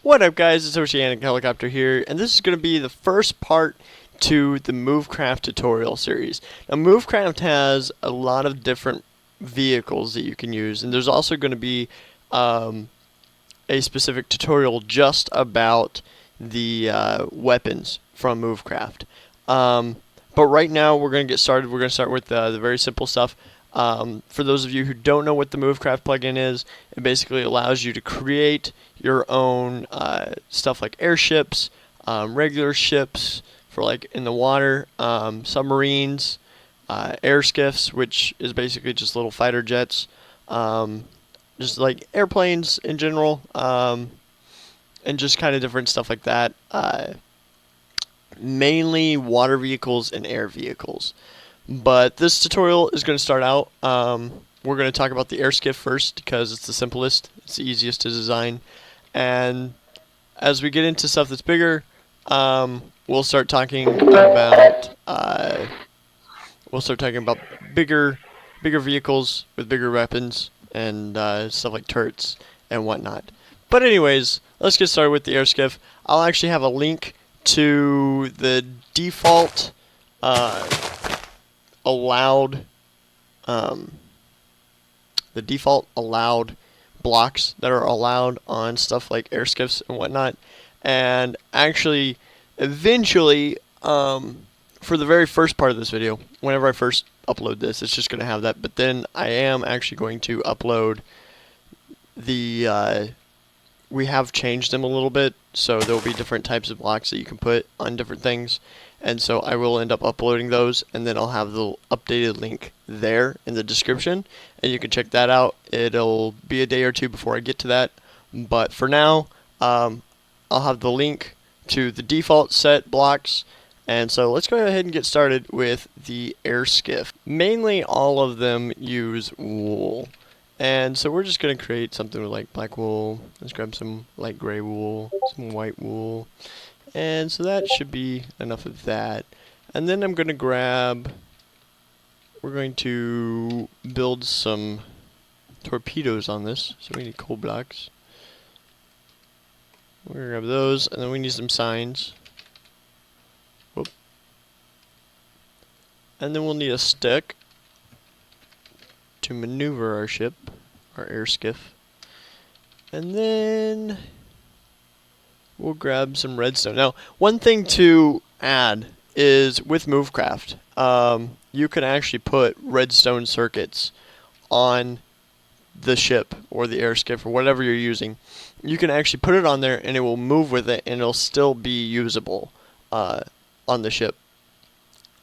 What up, guys? It's Oceanic Helicopter here, and this is going to be the first part to the MoveCraft tutorial series. Now, MoveCraft has a lot of different vehicles that you can use, and there's also going to be a specific tutorial just about the weapons from MoveCraft. But right now, we're going to get started. We're going to start with the very simple stuff. For those of you who don't know what the MoveCraft plugin is, it basically allows you to create your own stuff like airships, regular ships for like in the water, submarines, airskiffs, which is basically just little fighter jets, just like airplanes in general, and just kind of different stuff like that. Mainly water vehicles and air vehicles. But this tutorial is going to start out, we're going to talk about the Airskiff first because it's the simplest, it's the easiest to design, and as we get into stuff that's bigger, we'll start talking about bigger vehicles with bigger weapons and stuff like turrets and whatnot. But anyways, let's get started with the Airskiff. I'll actually have a link to the default allowed blocks that are allowed on stuff like airskiffs and whatnot, and actually eventually for the very first part of this video, whenever I first upload this, it's just going to have that, but then I am actually going to upload the we have changed them a little bit, so there will be different types of blocks that you can put on different things. And so I will end up uploading those, and then I'll have the updated link there in the description, and you can check that out. It'll be a day or two before I get to that, but for now, I'll have the link to the default set blocks. And so let's go ahead and get started with the Airskiff. Mainly all of them use wool. And so we're just going to create something with like black wool. Let's grab some light gray wool, some white wool. And so that should be enough of that. And then I'm going to we're going to build some torpedoes on this. So we need coal blocks. We're going to grab those, and then we need some signs. Whoop. And then we'll need a stick to maneuver our ship, our airskiff. And then we'll grab some redstone. Now, one thing to add is with MoveCraft, you can actually put redstone circuits on the ship or the airskiff or whatever you're using. You can actually put it on there and it will move with it and it'll still be usable on the ship.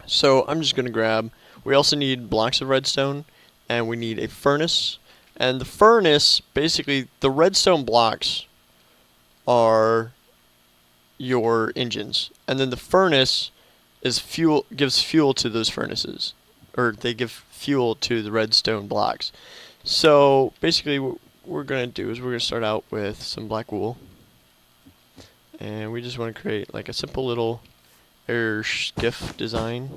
So I'm just going to grab, we also need blocks of redstone, and we need a furnace. And the furnace, basically, the redstone blocks are your engines, and then the furnace is fuel, gives fuel to those furnaces, or they give fuel to the redstone blocks. So basically what we're going to do is we're going to start out with some black wool, and we just want to create like a simple little airskiff design.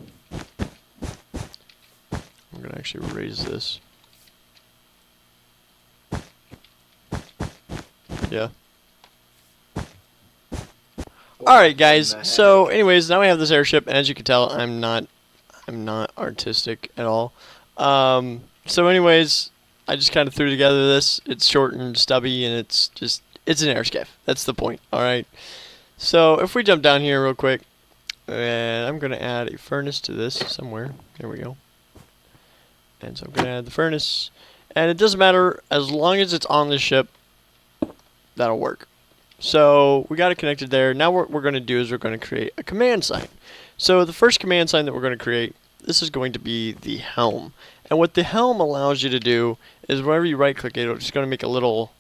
I'm going to actually raise this. Yeah. Alright guys, so anyways, now we have this airship, and as you can tell, I'm not artistic at all. So anyways, I just kind of threw together this. It's short and stubby, and it's an airskiff. That's the point, alright? So if we jump down here real quick, and I'm going to add a furnace to this somewhere. There we go. And so I'm going to add the furnace, and it doesn't matter, as long as it's on the ship, that'll work. So we got it connected there. Now what we're going to do is we're going to create a command sign. So the first command sign that we're going to create, this is going to be the helm. And what the helm allows you to do is whenever you right click it, it's going to make a little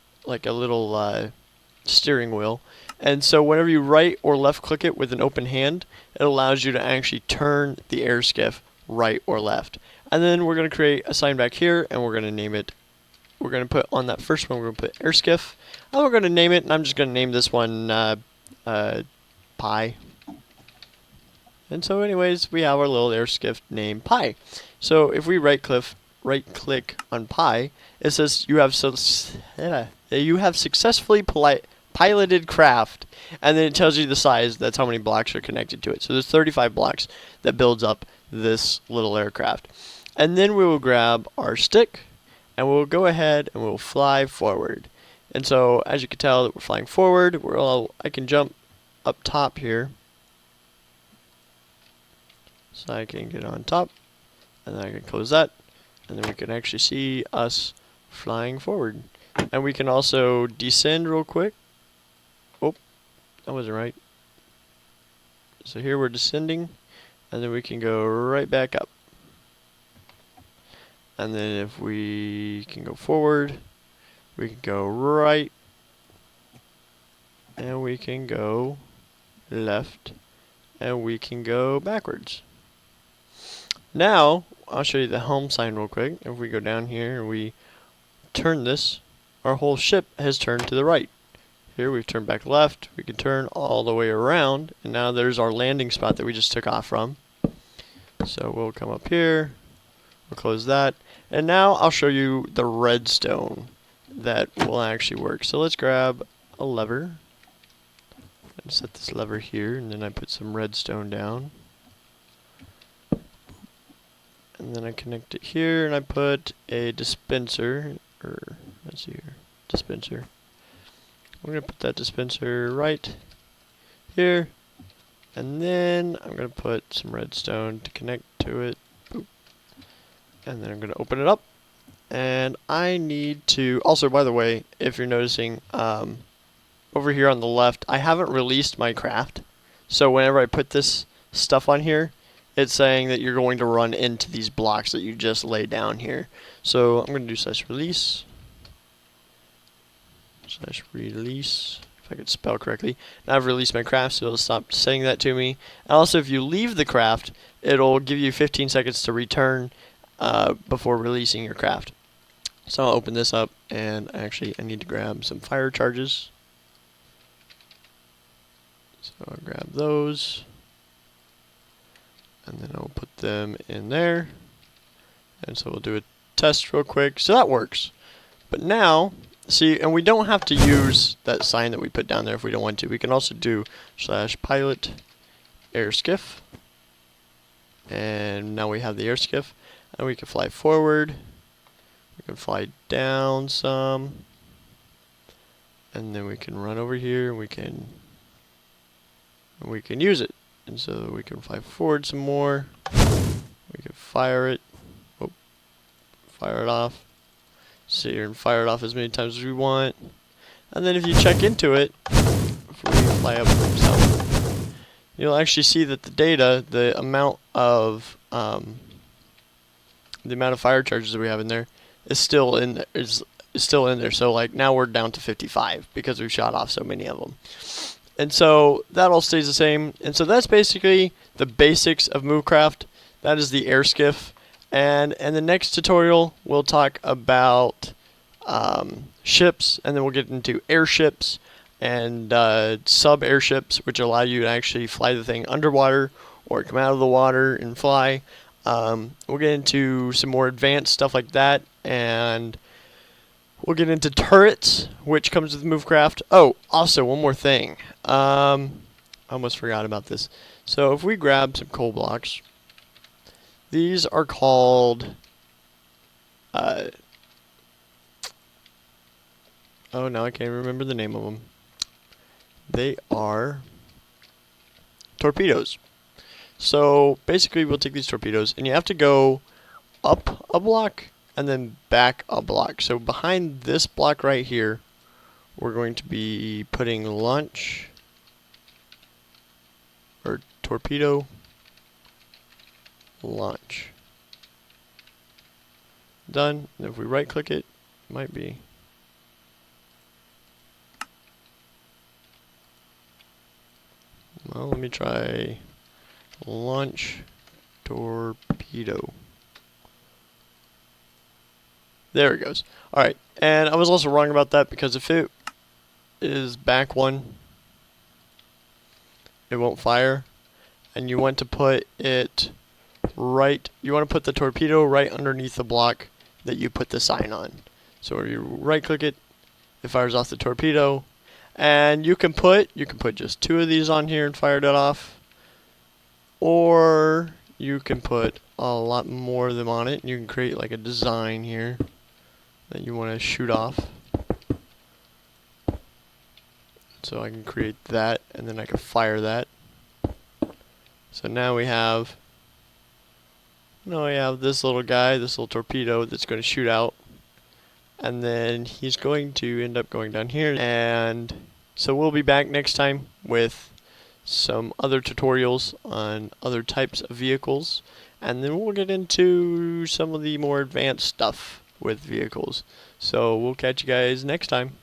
steering wheel. And so whenever you right or left click it with an open hand, it allows you to actually turn the airskiff right or left. And then we're going to create a sign back here, and we're going to name it. We're going to put on that first one, we're going to put airskiff. And we're going to name it, and I'm just going to name this one Pi. And so anyways, we have our little airskiff named Pi. So if we right click on Pi, it says you have successfully piloted craft, and then it tells you the size. That's how many blocks are connected to it. So there's 35 blocks that builds up this little aircraft. And then we will grab our stick, and we'll go ahead and we'll fly forward. And so, as you can tell, that we're flying forward. I can jump up top here, so I can get on top, and then I can close that, and then we can actually see us flying forward. And we can also descend real quick. Oh, that wasn't right. So here we're descending, and then we can go right back up. And then if we can go forward, we can go right, and we can go left, and we can go backwards. Now, I'll show you the helm sign real quick. If we go down here and we turn this, our whole ship has turned to the right. Here we've turned back left, we can turn all the way around, and now there's our landing spot that we just took off from. So we'll come up here, we'll close that, and now I'll show you the redstone that will actually work. So let's grab a lever, and set this lever here, and then I put some redstone down. And then I connect it here, and I put a dispenser, or let's see here, dispenser. I'm going to put that dispenser right here, and then I'm going to put some redstone to connect to it. Boop. And then I'm going to open it up, and I need to, also by the way, if you're noticing, over here on the left, I haven't released my craft, so whenever I put this stuff on here, it's saying that you're going to run into these blocks that you just laid down here. So I'm going to do /release, if I could spell correctly. Now I've released my craft, so it'll stop saying that to me. And also, if you leave the craft, it'll give you 15 seconds to return before releasing your craft. So I'll open this up, and actually I need to grab some fire charges. So I'll grab those, and then I'll put them in there. And so we'll do a test real quick. So that works. But now, see, and we don't have to use that sign that we put down there if we don't want to. We can also do /pilot Airskiff. And now we have the Airskiff. And we can fly forward. We can fly down some. And then we can run over here, and we can use it. And so we can fly forward some more. We can fire it. Oh, fire it off. Sit here and fire it off as many times as we want. And then if you check into it, if we fly up some, you'll actually see that the data, the amount of fire charges that we have in there is still in there. Is still in there. So like now we're down to 55 because we shot off so many of them. And so that all stays the same. And so that's basically the basics of MoveCraft. That is the Airskiff. And in the next tutorial, we'll talk about ships, and then we'll get into airships and sub-airships, which allow you to actually fly the thing underwater or come out of the water and fly. We'll get into some more advanced stuff like that, and we'll get into turrets, which comes with MoveCraft. Oh, also, one more thing. I almost forgot about this. So if we grab some coal blocks, these are called, oh, now I can't remember the name of them. They are torpedoes. So basically we'll take these torpedoes, and you have to go up a block and then back a block. So behind this block right here, we're going to be putting launch, or torpedo launch. Done. And if we right click it, might be. Well, let me try launch torpedo. There it goes. Alright, and I was also wrong about that, because if it is back one, it won't fire. And you want to put it right, you want to put the torpedo right underneath the block that you put the sign on. So you right click it, it fires off the torpedo, And you can put just 2 of these on here and fire that off, or you can put a lot more of them on it. And you can create like a design here that you want to shoot off. So I can create that, and then I can fire that. So now we have this little guy, this little torpedo that's going to shoot out, and then he's going to end up going down here. And so we'll be back next time with some other tutorials on other types of vehicles, and then we'll get into some of the more advanced stuff with vehicles. So we'll catch you guys next time.